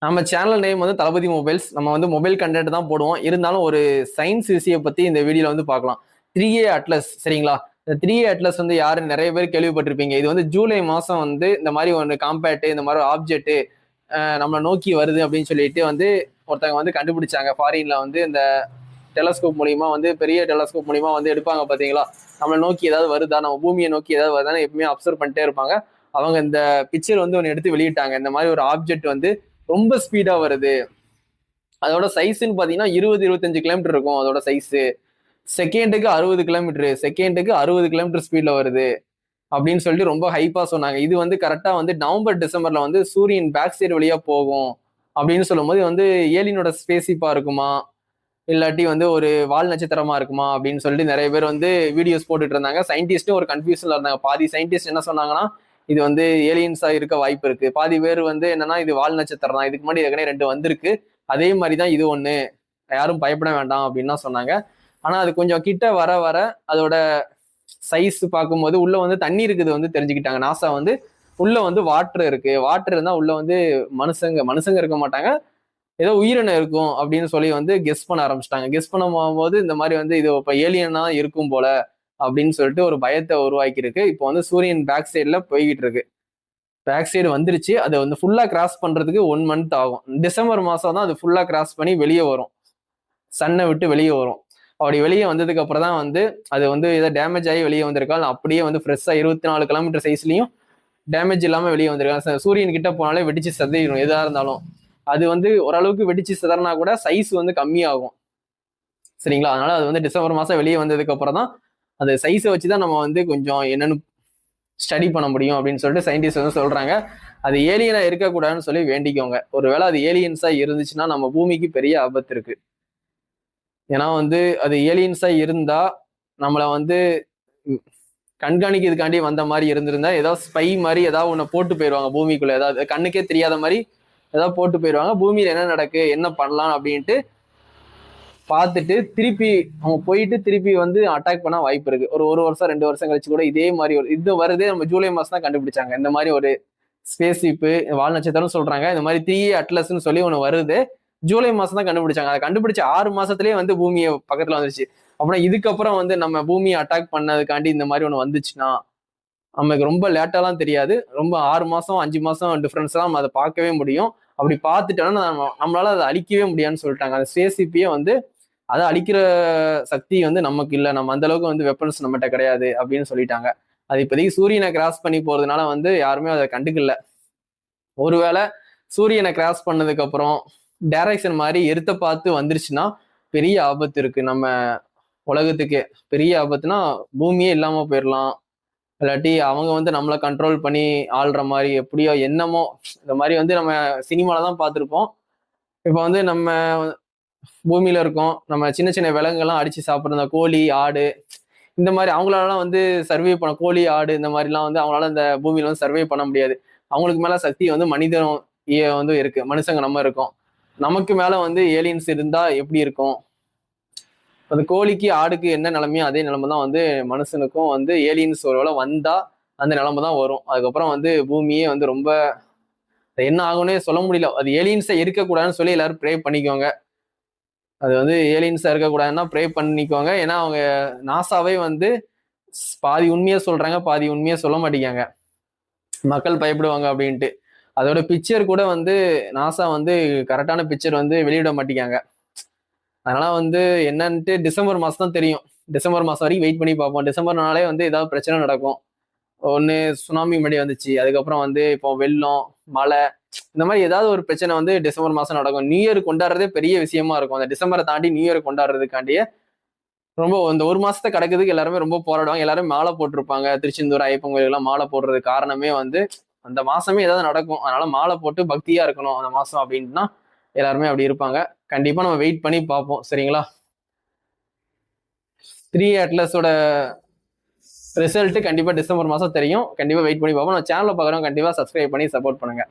நம்ம channel name வந்து தளபதி mobiles. நம்ம வந்து மொபைல் கண்டென்ட் தான் போடுவோம். இருந்தாலும் ஒரு சயின்ஸ் விஷயம் பத்தி இந்த வீடியோல வந்து பார்க்கலாம். 3A அட்லஸ் சரிங்களா? இந்த 3A அட்லஸ் வந்து யாரு நிறைய பேர் கேள்விப்பட்டிருப்பீங்க. இது வந்து ஜூலை மாசம் வந்து இந்த மாதிரி ஒன்று காம்பேக்ட் இந்த மாதிரி ஆப்ஜெக்ட் நம்மளை நோக்கி வருது அப்படின்னு சொல்லிட்டு வந்து ஒருத்தவங்க வந்து கண்டுபிடிச்சாங்க. ஃபாரின்ல வந்து இந்த டெலஸ்கோப் மூலியமா வந்து பெரிய டெலஸ்கோப் மூலியமா வந்து எடுப்பாங்க பாத்தீங்களா? நம்மளை நோக்கி ஏதாவது வருதா, நம்ம பூமியை நோக்கி ஏதாவது வருதான்னு எப்பவுமே அப்சர்வ் பண்ணிட்டே இருப்பாங்க. அவங்க இந்த பிக்சர் வந்து ஒன்று எடுத்து வெளியிட்டாங்க. இந்த மாதிரி ஒரு ஆப்ஜெக்ட் வந்து ரொம்ப ஸ்பீடா வருது. அதோட சைஸ்ன்னு பாத்தீங்கன்னா 20-25 கிலோமீட்டர் இருக்கும். அதோட சைஸ் செகண்டுக்கு 60 கிலோமீட்டர், செகண்டுக்கு 60 கிலோமீட்டர் ஸ்பீட்ல வருது அப்படின்னு சொல்லிட்டு ரொம்ப ஹைப்பா சொன்னாங்க. இது வந்து கரெக்டா வந்து நவம்பர் டிசம்பர்ல வந்து சூரியன் பேக் சைடு வழியா போகும் அப்படின்னு சொல்லும் போது வந்து ஏலியனோட ஸ்பேஸிப்பா இருக்குமா, இல்லாட்டி வந்து ஒரு வால் நட்சத்திரமா இருக்குமா அப்படின்னு சொல்லிட்டு நிறைய பேர் வந்து வீடியோஸ் போட்டுட்டு இருந்தாங்க. சயின்டிஸ்டும் ஒரு கன்ஃபியூஷன்ல இருந்தாங்க. பாதி சயின்டிஸ்ட் என்ன சொன்னாங்கன்னா இது வந்து ஏலியன்ஸா இருக்க வாய்ப்பு இருக்கு, பாதி பேர் வந்து என்னன்னா இது வால் நட்சத்திரம் தான், இதுக்கு முன்னாடி ஏற்கனவே 2 வந்திருக்கு, அதே மாதிரிதான் இது ஒண்ணு, யாரும் பயப்பட வேண்டாம் அப்படின்னு சொன்னாங்க. ஆனா அது கொஞ்சம் கிட்ட வர வர அதோட சைஸ் பார்க்கும்போது உள்ள வந்து தண்ணி இருக்குது வந்து தெரிஞ்சுக்கிட்டாங்க. நாசா வந்து உள்ள வந்து வாட்டர் இருக்கு, வாட்டர் இருந்தா உள்ள வந்து மனுஷங்க இருக்க மாட்டாங்க, ஏதோ உயிரினம் இருக்கும் அப்படின்னு சொல்லி வந்து கெஸ் பண்ண ஆரம்பிச்சிட்டாங்க. கெஸ் பண்ணும் போது இந்த மாதிரி வந்து இது இப்ப ஏலியனா இருக்கும் போல அப்படின்னு சொல்லிட்டு ஒரு பயத்தை உருவாக்கி இருக்கு. இப்போ வந்து சூரியன் பேக் சைட்ல போய்கிட்டு இருக்கு. பேக் சைடு வந்துருச்சு. அதை வந்து ஃபுல்லா கிராஸ் பண்றதுக்கு 1 மந்த் ஆகும். டிசம்பர் மாசம் தான் அது ஃபுல்லா கிராஸ் பண்ணி வெளியே வரும், சன்னை விட்டு வெளியே வரும். அப்படி வெளியே வந்ததுக்கு அப்புறம் தான் வந்து அது வந்து ஏதோ டேமேஜ் ஆகி வெளியே வந்திருக்கா, அப்படியே வந்து ஃப்ரெஷ்ஷா 24 கிலோமீட்டர் சைஸ்லயும் டேமேஜ் இல்லாம வெளியே வந்திருக்கா. சூரியன் கிட்ட போனாலே வெடிச்சு சதையிடும் எதா இருந்தாலும். அது வந்து ஓரளவுக்கு வெடிச்சு சிதறனா கூட சைஸ் வந்து கம்மியாகும் சரிங்களா? அதனால அது வந்து டிசம்பர் மாசம் வெளியே வந்ததுக்கு அப்புறம் தான் அந்த சைஸை வச்சுதான் நம்ம வந்து கொஞ்சம் என்னன்னு ஸ்டடி பண்ண முடியும் அப்படின்னு சொல்லிட்டு சயின்டிஸ்ட் வந்து சொல்றாங்க. அது ஏலியனா இருக்கக்கூடாதுன்னு சொல்லி வேண்டிக்கோங்க. ஒருவேளை அது ஏலியன்ஸா இருந்துச்சுன்னா நம்ம பூமிக்கு பெரிய ஆபத்து இருக்கு. ஏன்னா வந்து அது ஏலியன்ஸா இருந்தா நம்மளை வந்து கண்காணிக்கிறதுக்காண்டி வந்த மாதிரி இருந்திருந்தா ஏதாவது ஸ்பை மாதிரி ஏதாவது ஒண்ணு போட்டு போயிடுவாங்க பூமிக்குள்ள, ஏதாவது கண்ணுக்கே தெரியாத மாதிரி ஏதாவது போட்டு போயிடுவாங்க. பூமியில என்ன நடக்கு என்ன பண்ணலாம் அப்படின்ட்டு பார்த்துட்டு திருப்பி அவங்க போயிட்டு திருப்பி வந்து அட்டாக் பண்ண வாய்ப்பு இருக்கு. ஒரு வருஷம் 2 வருஷம் கழிச்சு கூட இதே மாதிரி ஒரு இது வருதே. நம்ம ஜூலை மாசம் தான் கண்டுபிடிச்சாங்க இந்த மாதிரி ஒரு ஸ்பேஸ் ஷிப், வால் நட்சத்திரம் சொல்றாங்க. இந்த மாதிரி 3A அட்லஸ்ன்னு சொல்லி ஒண்ணு வருது. ஜூலை மாசம் தான் கண்டுபிடிச்சாங்க. அதை கண்டுபிடிச்ச 6 மாசத்துலயே வந்து பூமியை பக்கத்துல வந்துருச்சு. அப்படின்னா இதுக்கப்புறம் வந்து நம்ம பூமியை அட்டாக் பண்ணதுக்காண்டி இந்த மாதிரி ஒண்ணு வந்துச்சுன்னா நமக்கு ரொம்ப லேட்டாலாம் தெரியாது. ரொம்ப 6 மாசம் 5 மாசம் டிஃபரன்ஸ் தான் நம்ம அதை பார்க்கவே முடியும். அப்படி பார்த்துட்டோம்னா நம்மளால அதை அழிக்கவே முடியாதுன்னு சொல்லிட்டாங்க. அந்த ஸ்பேஸ் ஷிப்பையே வந்து அதை அழிக்கிற சக்தி வந்து நமக்கு இல்லை, நம்ம அந்த அளவுக்கு வந்து வெப்பன்ஸ் நம்மகிட்ட கிடையாது அப்படின்னு சொல்லிட்டாங்க. அது இப்போதைக்கு சூரியனை கிராஸ் பண்ணி போறதுனால வந்து யாருமே அதை கண்டுக்கல. ஒருவேளை சூரியனை கிராஸ் பண்ணதுக்கு அப்புறம் டைரக்ஷன் மாதிரி எர்த்த பார்த்து வந்துருச்சுன்னா பெரிய ஆபத்து இருக்கு. நம்ம உலகத்துக்கு பெரிய ஆபத்துனா பூமியே இல்லாம போயிடலாம், இல்லாட்டி அவங்க வந்து நம்மளை கண்ட்ரோல் பண்ணி ஆள்ற மாதிரி எப்படியோ என்னமோ இந்த மாதிரி வந்து நம்ம சினிமால தான் பார்த்துருப்போம். இப்போ வந்து நம்ம பூமியில இருக்கோம், நம்ம சின்ன சின்ன விலங்குகள்லாம் அடிச்சு சாப்பிட்ற இந்த கோழி ஆடு இந்த மாதிரி அவங்களாலாம் வந்து சர்வே பண்ண, கோழி ஆடு இந்த மாதிரிலாம் வந்து அவங்களால இந்த பூமியில வந்து சர்வே பண்ண முடியாது. அவங்களுக்கு மேல சக்தி வந்து மனிதன் வந்து இருக்கு, மனுஷங்க நம்ம இருக்கோம். நமக்கு மேல வந்து ஏலியன்ஸ் இருந்தா எப்படி இருக்கும்? அந்த கோழிக்கு ஆடுக்கு என்ன நிலைமையோ அதே நிலைமை தான் வந்து மனுஷனுக்கும் வந்து ஏலியன்ஸ் ஒருவேளை வந்தா அந்த நிலைமை தான் வரும். அதுக்கப்புறம் வந்து பூமியே வந்து ரொம்ப என்ன ஆகும்னே சொல்ல முடியல. அது ஏலியன்ஸை இருக்கக்கூடாதுன்னு சொல்லி எல்லாரும் ப்ரே பண்ணிக்கோங்க. அது வந்து ஏலியன்ஸா இருக்கக்கூடாதுன்னா ப்ரே பண்ணிக்கோங்க. ஏன்னா அவங்க நாசாவே வந்து பாதி உண்மையா சொல்றாங்க, பாதி உண்மையா சொல்ல மாட்டேங்காங்க, மக்கள் பயப்படுவாங்க அப்படின்ட்டு. அதோட பிக்சர் கூட வந்து நாசா வந்து கரெக்டான பிக்சர் வந்து வெளியிட மாட்டேங்காங்க. அதனால வந்து என்னன்ட்டு டிசம்பர் மாசம் தான் தெரியும். டிசம்பர் மாசம் வரைக்கும் வெயிட் பண்ணி பார்ப்போம். டிசம்பர்னாலே வந்து ஏதாவது பிரச்சனை நடக்கும். ஒன்று சுனாமி முன்னாடி வந்துச்சு, அதுக்கப்புறம் வந்து இப்போ வெள்ளம் மழை இந்த மாதிரி ஏதாவது ஒரு பிரச்சனை வந்து டிசம்பர் மாசம் நடக்கும். நியூ இயர் கொண்டாடுறதே பெரிய விஷயமா இருக்கும். அந்த டிசம்பரை தாண்டி நியூ இயர் கொண்டாடுறதுக்காண்டியே ரொம்ப இந்த 1 மாசத்தை கடக்கிறதுக்கு எல்லாருமே ரொம்ப போராடுவாங்க. எல்லாரும் மாலை போட்டிருப்பாங்க. திருச்செந்தூர் ஐயப்பன் கோயிலுக்கெல்லாம் மாலை போடுறதுக்கு காரணமே வந்து அந்த மாசமே ஏதாவது நடக்கும், அதனால மாலை போட்டு பக்தியா இருக்கணும் அந்த மாசம் அப்படின்ட்டுனா எல்லாருமே அப்படி இருப்பாங்க. கண்டிப்பா நம்ம வெயிட் பண்ணி பார்ப்போம் சரிங்களா? 3A அட்லஸோட ரிசல்ட் கண்டிப்பா டிசம்பர் மாசம் தெரியும். கண்டிப்பா வெயிட் பண்ணி பார்ப்போம். நம்ம சேனலை பார்க்குறோம், கண்டிப்பா சப்ஸ்கிரைப் பண்ணி சப்போர்ட் பண்ணுங்க.